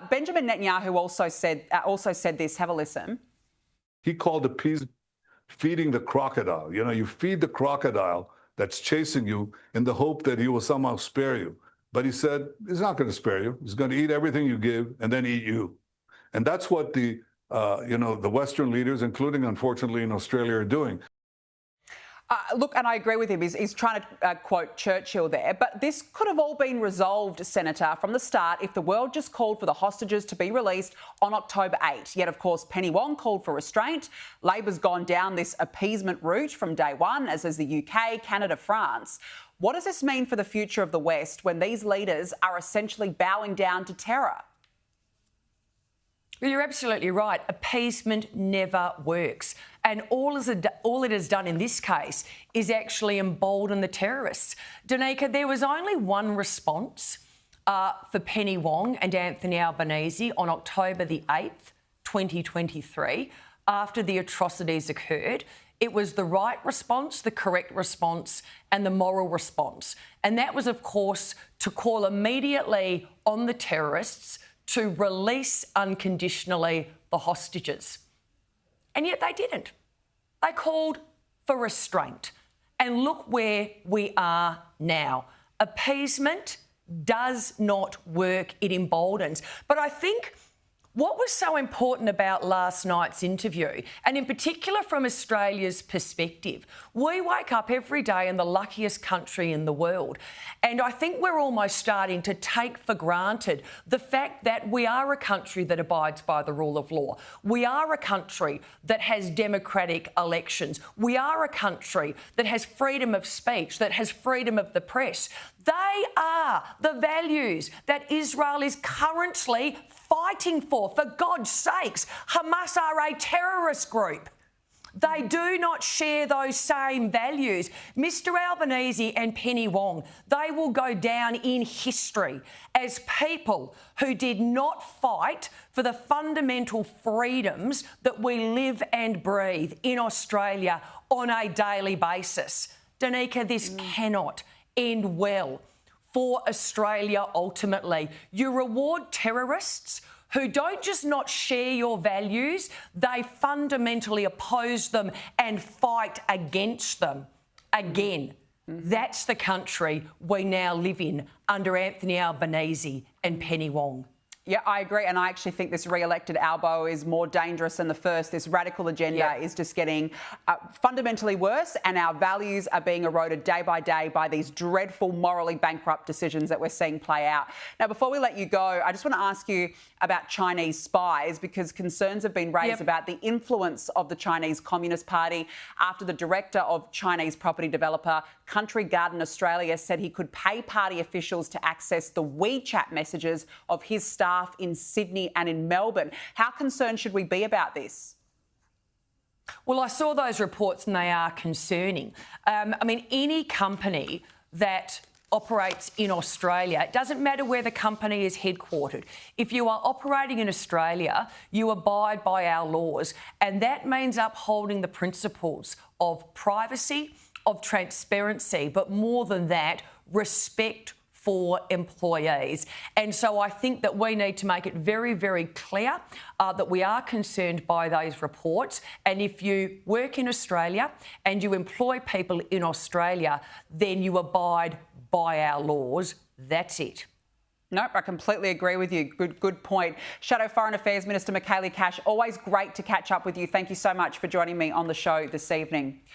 Benjamin Netanyahu also said this. Have a listen. He called appeasement feeding the crocodile. You know, you feed the crocodile that's chasing you in the hope that he will somehow spare you. But he said he's not going to spare you. He's going to eat everything you give and then eat you. And that's what the Western leaders, including, unfortunately, in Australia, are doing. Look, and I agree with him. He's trying to quote Churchill there. But this could have all been resolved, Senator, from the start if the world just called for the hostages to be released on October 8. Yet, of course, Penny Wong called for restraint. Labor's gone down this appeasement route from day one, as has the UK, Canada, France. What does this mean for the future of the West when these leaders are essentially bowing down to terror? Well, you're absolutely right. Appeasement never works. And all it has done in this case is actually embolden the terrorists. Danica, there was only one response for Penny Wong and Anthony Albanese on October the 8th, 2023, after the atrocities occurred. It was the right response, the correct response, and the moral response. And that was, of course, to call immediately on the terrorists to release unconditionally the hostages. And yet they didn't. They called for restraint. And look where we are now. Appeasement does not work. It emboldens. But I think what was so important about last night's interview, and in particular from Australia's perspective, we wake up every day in the luckiest country in the world. And I think we're almost starting to take for granted the fact that we are a country that abides by the rule of law. We are a country that has democratic elections. We are a country that has freedom of speech, that has freedom of the press. They are the values that Israel is currently fighting for. For God's sakes, Hamas are a terrorist group. They do not share those same values. Mr Albanese and Penny Wong, they will go down in history as people who did not fight for the fundamental freedoms that we live and breathe in Australia on a daily basis. Danica, this cannot end well for Australia ultimately. You reward terrorists who don't just not share your values, they fundamentally oppose them and fight against them. Again, that's the country we now live in under Anthony Albanese and Penny Wong. Yeah, I agree. And I actually think this re-elected Albo is more dangerous than the first. This radical agenda is just getting fundamentally worse, and our values are being eroded day by day by these dreadful, morally bankrupt decisions that we're seeing play out. Now, before we let you go, I just want to ask you about Chinese spies, because concerns have been raised about the influence of the Chinese Communist Party after the director of Chinese property developer Country Garden Australia said he could pay party officials to access the WeChat messages of his staff in Sydney and in Melbourne. How concerned should we be about this? Well, I saw those reports and they are concerning. I mean, any company that operates in Australia, it doesn't matter where the company is headquartered. If you are operating in Australia, you abide by our laws, and that means upholding the principles of privacy, of transparency, but more than that, respect for employees. And so I think that we need to make it very, very clear that we are concerned by those reports. And if you work in Australia and you employ people in Australia, then you abide by our laws. That's it. Nope, I completely agree with you. Good point. Shadow Foreign Affairs Minister Michaelia, always great to catch up with you. Thank you so much for joining me on the show this evening.